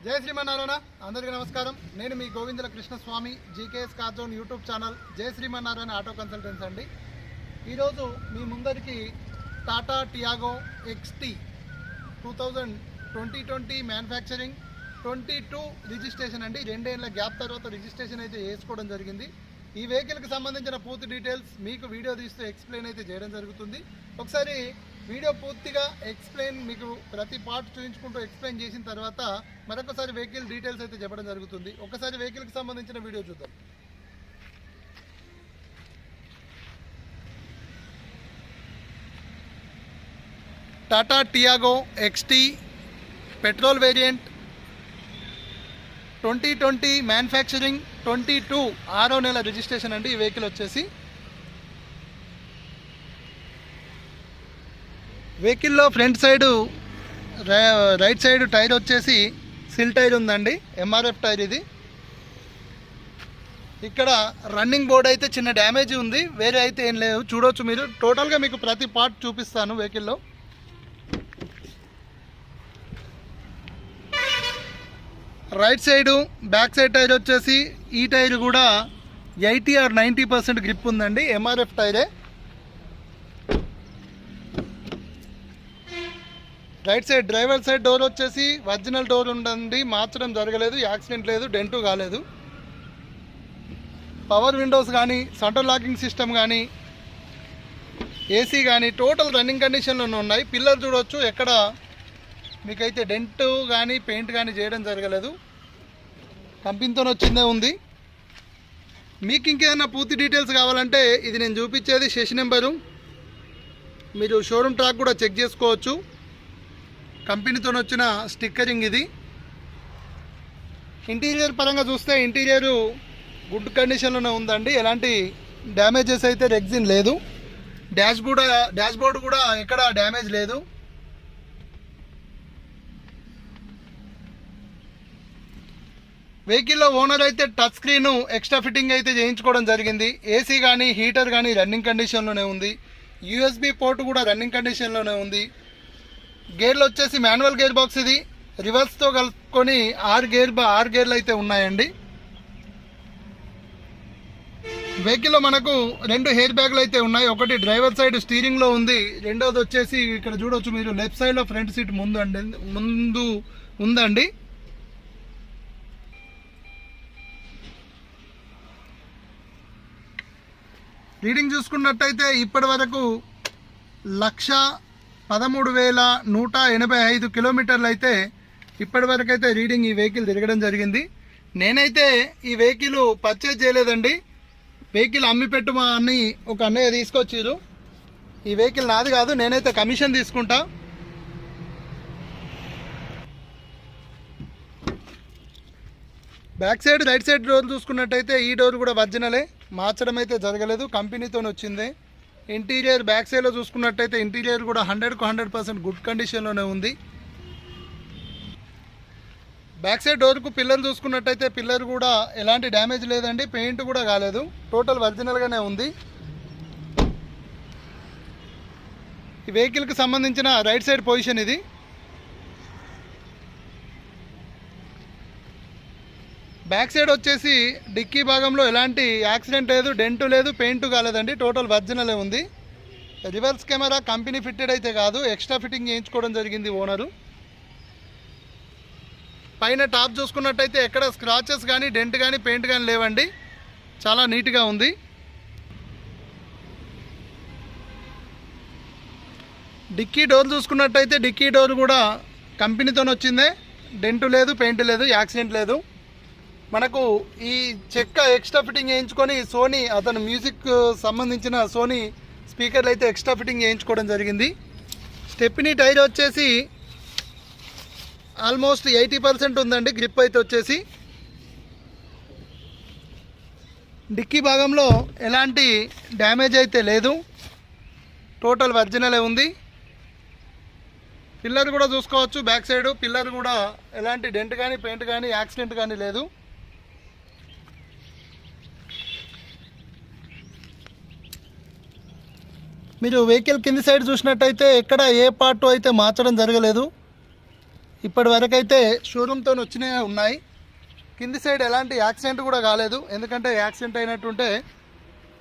జై శ్రీమన్నారాయణ. అందరికీ నమస్కారం. నేను మీ Govindula Krishnaswamy, GKS car zone YouTube channel జై శ్రీమన్నారాయణ ఆటో కన్సల్టెన్స్ అండి. ఈరోజు మీ ముందరికి Tata Tiago XT 2020 manufacturing 22 registration అండి. 2 ఏళ్ల గ్యాప్ తర్వాత రిజిస్ట్రేషన్ అయితే చేసుకోవడం జరిగింది. ఈ వెహికల్కి సంబంధించిన పూర్తి డీటెయిల్స్ మీకు వీడియో తీస్తూ ఎక్స్ప్లెయిన్ అయితే చేయడం జరుగుతుంది. ఒకసారి వీడియో పూర్తిగా ఎక్స్ప్లెయిన్ మీకు ప్రతి పార్ట్ చూపించుకుంటూ ఎక్స్ప్లెయిన్ చేసిన తర్వాత మరొకసారి వెహికల్ డీటెయిల్స్ అయితే చెప్పడం జరుగుతుంది. ఒకసారి వెహికల్కి సంబంధించిన వీడియో చూద్దాం. Tata Tiago XT petrol variant 2020 manufacturing 22 6వ నెల రిజిస్ట్రేషన్ అండి. ఈ వెహికల్ వచ్చేసి వెహికల్లో front side right side tyre వచ్చేసి సిల్ టైర్ ఉందండి, MRF టైర్ ఇది. ఇక్కడ రన్నింగ్ బోర్డ్ అయితే చిన్న డ్యామేజ్ ఉంది, వేరే అయితే ఏం లేవు. చూడవచ్చు మీరు. టోటల్గా మీకు ప్రతి పార్ట్ చూపిస్తాను వెహికల్లో. Right side back side tyre వచ్చేసి ఈ టైర్ కూడా 80 or 90% గ్రిప్ ఉందండి, MRF టైరే. Right side driver side door వచ్చేసి ఒరిజినల్ డోర్ ఉందండి, మార్చడం జరగలేదు, యాక్సిడెంట్ లేదు, డెంటు కాలేదు. పవర్ విండోస్ కానీ సెంట్రల్ లాకింగ్ సిస్టమ్ కానీ AC కానీ టోటల్ రన్నింగ్ కండిషన్లోనే ఉన్నాయి. పిల్లర్ చూడవచ్చు, ఎక్కడ మీకైతే డెంటు కానీ పెయింట్ కానీ చేయడం జరగలేదు, కంపెనీతో వచ్చిందే ఉంది. మీకు ఇంకేదైనా పూర్తి డీటెయిల్స్ కావాలంటే ఇది నేను చూపించేది సెషన్ నెంబరు, మీరు షోరూమ్ ట్రాక్ కూడా చెక్ చేసుకోవచ్చు. కంపెనీతో వచ్చిన స్టిక్కరింగ్ ఇది. ఇంటీరియర్ పరంగా చూస్తే ఇంటీరియరు గుడ్ కండిషన్లోనే ఉందండి, ఎలాంటి డ్యామేజెస్ అయితే రెగ్జిన్ లేదు. డాష్ బోర్డు కూడా ఎక్కడ డ్యామేజ్ లేదు. వెహికల్లో ఓనర్ అయితే టచ్ స్క్రీన్ ఎక్స్ట్రా ఫిట్టింగ్ అయితే చేయించుకోవడం జరిగింది. AC కానీ హీటర్ కానీ రన్నింగ్ కండిషన్లోనే ఉంది. USB పోర్ట్ కూడా రన్నింగ్ కండిషన్లోనే ఉంది. గేర్లు వచ్చేసి మాన్యువల్ గేర్ బాక్స్ ఇది. రివర్స్తో కలుపుకొని 6 గేర్లు అయితే ఉన్నాయండి. వెహికల్లో మనకు 2 హెయిర్ బ్యాగ్లు అయితే ఉన్నాయి. ఒకటి డ్రైవర్ సైడ్ స్టీరింగ్లో ఉంది, రెండోది వచ్చేసి ఇక్కడ చూడవచ్చు మీరు లెఫ్ట్ సైడ్లో ఫ్రంట్ సీట్ ముందు ఉందండి. రీడింగ్ చూసుకున్నట్టయితే ఇప్పటి వరకు 113,185 కిలోమీటర్లు అయితే ఇప్పటి వరకు అయితే రీడింగ్ ఈ వెహికల్ తిరగడం జరిగింది. నేనైతే ఈ వెహికల్ పర్చేజ్ చేయలేదండి, వెహికల్ అమ్మి పెట్టుమా అని ఒక అన్నయ్య తీసుకొచ్చారు. ఈ వెహికల్ నాది కాదు, నేనైతే కమిషన్ తీసుకుంటా. Back side right side door చూసుకున్నట్టయితే ఈ డోర్ కూడా ఒరిజినలే, మార్చడం అయితే జరగలేదు, కంపెనీతో వచ్చింది. ఇంటీరియర్ బ్యాక్ సైడ్లో చూసుకున్నట్టయితే ఇంటీరియర్ కూడా 100% గుడ్ కండిషన్లోనే ఉంది. బ్యాక్ సైడ్ డోర్కు పిల్లర్ చూసుకున్నట్టయితే పిల్లర్ కూడా ఎలాంటి డ్యామేజ్ లేదండి, పెయింట్ కూడా కాలేదు, టోటల్ ఒరిజినల్గానే ఉంది. ఈ వెహికల్కి సంబంధించిన రైట్ సైడ్ పొజిషన్ ఇది. బ్యాక్ సైడ్ వచ్చేసి డిక్కీ భాగంలో ఎలాంటి యాక్సిడెంట్ లేదు, డెంటు లేదు, పెయింట్ కాలేదండి, టోటల్ ఒరిజినలే ఉంది. రివర్స్ కెమెరా కంపెనీ ఫిట్టెడ్ అయితే కాదు, ఎక్స్ట్రా ఫిట్టింగ్ చేయించుకోవడం జరిగింది ఓనరు. పైన టాప్ చూసుకున్నట్టయితే ఎక్కడ స్క్రాచెస్ కానీ డెంట్ కానీ పెయింట్ కానీ లేవండి, చాలా నీట్గా ఉంది. డిక్కీ డోర్ చూసుకున్నట్టయితే డిక్కీ డోర్ కూడా కంపెనీతో వచ్చిందే, డెంటు లేదు, పెయింట్ లేదు, యాక్సిడెంట్ లేదు. మనకు ఈ చెక్క ఎక్స్ట్రా ఫిట్టింగ్ చేయించుకొని సోనీ అతను మ్యూజిక్ సంబంధించిన సోనీ స్పీకర్లు అయితే ఎక్స్ట్రా ఫిట్టింగ్ చేయించుకోవడం జరిగింది. స్టెప్నీ టైర్ వచ్చేసి ఆల్మోస్ట్ 80% ఉందండి, గ్రిప్ అయితే వచ్చేసి. డిక్కీ భాగంలో ఎలాంటి డ్యామేజ్ అయితే లేదు, టోటల్ ఒరిజినలే ఉంది. పిల్లర్ కూడా చూసుకోవచ్చు, బ్యాక్ సైడ్ పిల్లర్ కూడా ఎలాంటి డెంట్ కానీ పెయింట్ కానీ యాక్సిడెంట్ కానీ లేదు. మీరు వెహికల్ కింది సైడ్ చూసినట్టయితే ఎక్కడ ఏ పార్ట్ అయితే మార్చడం జరగలేదు, ఇప్పటి వరకు అయితే షోరూమ్తో వచ్చినవి ఉన్నాయి. కింది సైడ్ ఎలాంటి యాక్సిడెంట్ కూడా కాలేదు, ఎందుకంటే యాక్సిడెంట్ అయినట్టుంటే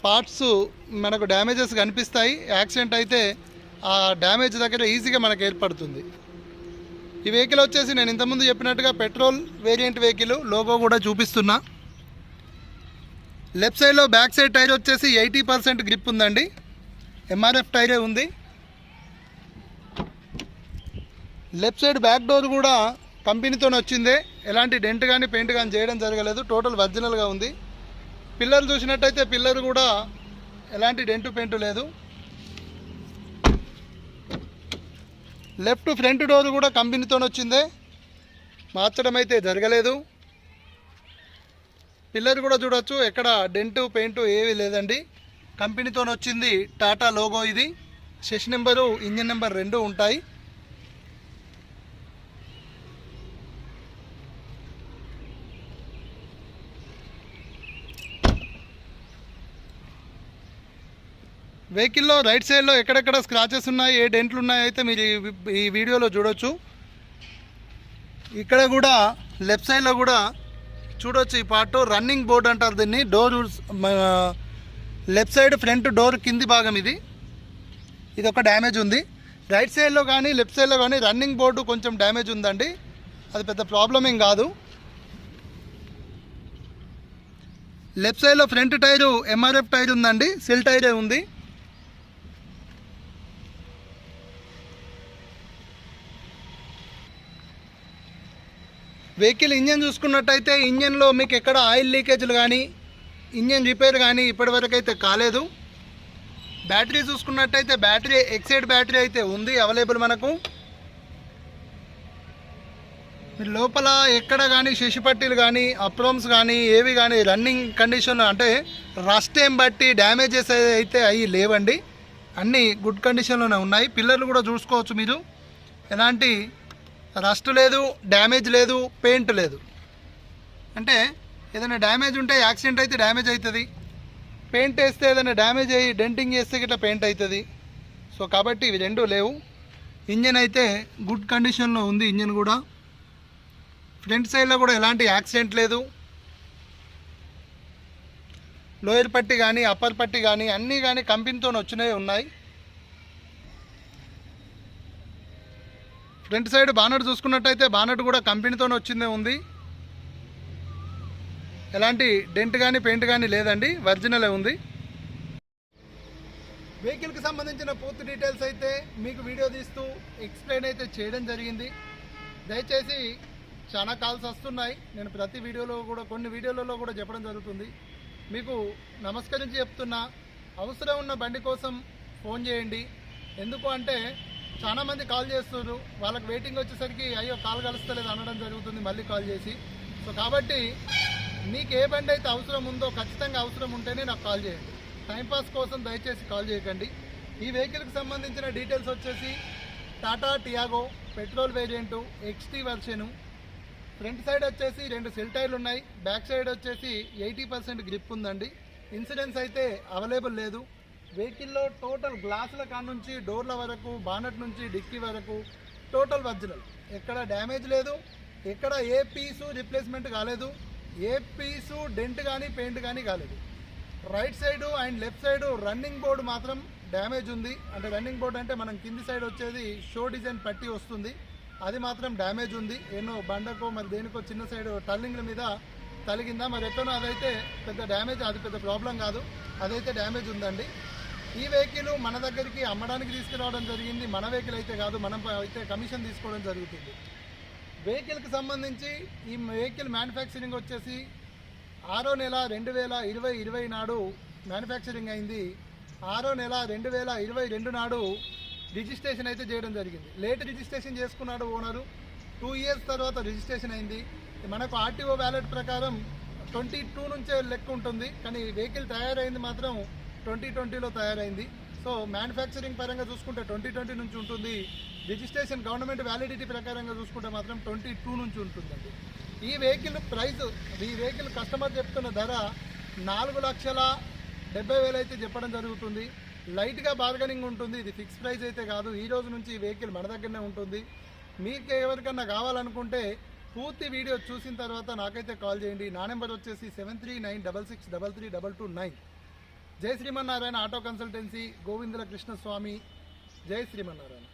పార్ట్స్ మనకు డ్యామేజెస్ కనిపిస్తాయి. యాక్సిడెంట్ అయితే ఆ డ్యామేజ్ దగ్గర ఈజీగా మనకు ఏర్పడుతుంది. ఈ వెహికల్ వచ్చేసి నేను ఇంతకుముందు చెప్పినట్టుగా పెట్రోల్ వేరియంట్ వెహికల్, లోగో కూడా చూపిస్తున్నా. లెఫ్ట్ సైడ్లో బ్యాక్ సైడ్ టైర్ వచ్చేసి 80% గ్రిప్ ఉందండి, ఎంఆర్ఎఫ్ టైరే ఉంది. లెఫ్ట్ సైడ్ బ్యాక్ డోర్ కూడా కంపెనీతో వచ్చిందే, ఎలాంటి డెంట్ కానీ పెయింట్ కానీ చేయడం జరగలేదు, టోటల్ ఒరిజినల్గా ఉంది. పిల్లర్ చూసినట్టయితే పిల్లర్ కూడా ఎలాంటి డెంటు పెయింట్ లేదు. లెఫ్ట్ ఫ్రంట్ డోర్ కూడా కంపెనీతో వచ్చిందే, మార్చడం అయితే జరగలేదు. పిల్లర్ కూడా చూడొచ్చు, ఎక్కడ డెంటు పెయింట్ ఏవి లేదండి, కంపెనీతో వచ్చింది. టాటా లోగో ఇది, సెషన్ నెంబరు ఇంజిన్ నెంబర్ 2 ఉంటాయి. వెహికల్లో రైట్ సైడ్లో ఎక్కడెక్కడ స్క్రాచెస్ ఉన్నాయి, ఏ డెంట్లు ఉన్నాయి అయితే మీరు ఈ వీడియోలో చూడొచ్చు. ఇక్కడ కూడా లెఫ్ట్ సైడ్లో కూడా చూడొచ్చు. ఈ పార్ట్ రన్నింగ్ బోర్డ్ అంటారు దీన్ని. Door left side front door కింది భాగం ఇది ఒక డ్యామేజ్ ఉంది. రైట్ సైడ్లో కానీ లెఫ్ట్ సైడ్లో కానీ రన్నింగ్ బోర్డు కొంచెం డ్యామేజ్ ఉందండి, అది పెద్ద ప్రాబ్లం ఏం కాదు. లెఫ్ట్ సైడ్లో ఫ్రంట్ టైరు ఎంఆర్ఎఫ్ టైర్ ఉందండి, సెల్ టైరే ఉంది. వెహికల్ ఇంజన్ చూసుకున్నట్టయితే ఇంజన్లో మీకు ఎక్కడ ఆయిల్ లీకేజ్లు కానీ ఇంజన్ రిపేర్ కానీ ఇప్పటివరకు అయితే కాలేదు. బ్యాటరీ చూసుకున్నట్టయితే బ్యాటరీ ఎక్సైడ్ బ్యాటరీ అయితే ఉంది అవైలబుల్ మనకు. మీరు లోపల ఎక్కడ కానీ శశిపట్టీలు కానీ అప్రోమ్స్ కానీ ఏవి కానీ రన్నింగ్ కండిషన్ అంటే రస్ట్ ఏం బట్టి డ్యామేజెస్ అయితే అవి లేవండి, అన్నీ గుడ్ కండిషన్లోనే ఉన్నాయి. పిల్లర్లు కూడా చూసుకోవచ్చు మీరు, ఎలాంటి రస్ట్ లేదు, డ్యామేజ్ లేదు, పెయింట్ లేదు. అంటే ఏదైనా డ్యామేజ్ ఉంటే యాక్సిడెంట్ అయితే డ్యామేజ్ అవుతుంది, పెయింట్ వేస్తే ఏదైనా డ్యామేజ్ అయ్యి డెంటింగ్ చేస్తే ఇట్లా పెయింట్ అవుతుంది. సో కాబట్టి ఇవి రెండూ లేవు. ఇంజన్ అయితే గుడ్ కండిషన్లో ఉంది. ఇంజన్ కూడా ఫ్రంట్ సైడ్లో కూడా ఎలాంటి యాక్సిడెంట్ లేదు. లోయర్ పట్టి కానీ అప్పర్ పట్టి కానీ అన్నీ కానీ కంపెనీతో వచ్చినవి ఉన్నాయి. ఫ్రంట్ సైడ్ బానట్ చూసుకున్నట్టయితే బానట్ కూడా కంపెనీతో వచ్చిందే ఉంది, ఎలాంటి డెంట్ కానీ పెయింట్ కానీ లేదండి, ఒరిజినలే ఉంది. వెహికల్కి సంబంధించిన పూర్తి డీటెయిల్స్ అయితే మీకు వీడియో తీస్తూ ఎక్స్ప్లెయిన్ అయితే చేయడం జరిగింది. దయచేసి చాలా కాల్స్ వస్తున్నాయి, నేను ప్రతి వీడియోలో కూడా కొన్ని వీడియోలలో కూడా చెప్పడం జరుగుతుంది. మీకు నమస్కరించి చెప్తున్నా, అవసరం ఉన్న బండి కోసం ఫోన్ చేయండి. ఎందుకు అంటే చాలామంది కాల్ చేస్తున్నారు, వాళ్ళకి వెయిటింగ్ వచ్చేసరికి అయ్యో కాల్ కలుస్తలేదు అనడం జరుగుతుంది మళ్ళీ కాల్ చేసి. సో కాబట్టి మీకు ఏ బండి అయితే అవసరం ఉందో ఖచ్చితంగా అవసరం ఉంటేనే నాకు కాల్ చేయండి, టైంపాస్ కోసం దయచేసి కాల్ చేయకండి. ఈ వెహికల్కి సంబంధించిన డీటెయిల్స్ వచ్చేసి Tata Tiago petrol variant XT version. Front side వచ్చేసి 2 సెల్ టైర్లు ఉన్నాయి, బ్యాక్ సైడ్ వచ్చేసి 80% గ్రిప్ ఉందండి. ఇన్సూరెన్స్ అయితే అవైలబుల్ లేదు. వెహికల్లో టోటల్ గ్లాసుల కాడ నుంచి డోర్ల వరకు బానట్ నుంచి డిక్కీ వరకు టోటల్ ఒరిజినల్, ఎక్కడ డ్యామేజ్ లేదు, ఎక్కడ ఏ పీసు రిప్లేస్మెంట్ కాలేదు, ఏ పీసు డెంట్ కానీ పెయింట్ కానీ కాలేదు. Right side and left side running board మాత్రం డ్యామేజ్ ఉంది. అంటే రన్నింగ్ బోర్డు అంటే మనం కింది సైడ్ వచ్చేది షో డిజైన్ పట్టి వస్తుంది, అది మాత్రం డ్యామేజ్ ఉంది. ఏనో బండకో మరి దేనికో చిన్న సైడ్ టర్నింగ్ల మీద తలిగిందా మరి ఎట్లనో, అదైతే పెద్ద డ్యామేజ్, అది పెద్ద ప్రాబ్లం కాదు, అదైతే డ్యామేజ్ ఉందండి. ఈ వెహికల్ మన దగ్గరికి అమ్మడానికి తీసుకురావడం జరిగింది, మన వెహికల్ అయితే కాదు, మనం అయితే కమిషన్ తీసుకోవడం జరుగుతుంది. వెహికల్కి సంబంధించి ఈ వెహికల్ మ్యానుఫ్యాక్చరింగ్ వచ్చేసి 6వ నెల 2020 నాడు మ్యానుఫ్యాక్చరింగ్ అయింది. 6వ నెల 2022 నాడు రిజిస్ట్రేషన్ అయితే చేయడం జరిగింది. లేట్ రిజిస్ట్రేషన్ చేసుకున్నాడు ఓనరు, 2 ఇయర్స్ తర్వాత రిజిస్ట్రేషన్ అయింది. మనకు ఆర్టీఓ వ్యాలెట్ ప్రకారం 22 నుంచే లెక్క ఉంటుంది, కానీ వెహికల్ తయారైంది మాత్రం 2020లో తయారైంది. సో మ్యానుఫ్యాక్చరింగ్ పరంగా చూసుకుంటే 2020 నుంచి ఉంటుంది, రిజిస్ట్రేషన్ గవర్నమెంట్ వ్యాలిడిటీ ప్రకారంగా చూసుకుంటే మాత్రం 22 నుంచి ఉంటుందండి. ఈ వెహికల్ ప్రైస్, ఈ వెహికల్ కస్టమర్ చెప్తున్న ధర 4,70,000 అయితే చెప్పడం జరుగుతుంది. లైట్గా బార్గెనింగ్ ఉంటుంది, ఇది ఫిక్స్ ప్రైస్ అయితే కాదు. ఈ రోజు నుంచి ఈ వెహికల్ మన దగ్గరనే ఉంటుంది. మీకు ఎవరికన్నా కావాలనుకుంటే పూర్తి వీడియో చూసిన తర్వాత నాకైతే కాల్ చేయండి. నా నెంబర్ వచ్చేసి 7396633229. జై శ్రీమన్నారాయణ ఆటో కన్సల్టెన్సీ, గోవిందుల కృష్ణస్వామి. జై శ్రీమన్నారాయణ.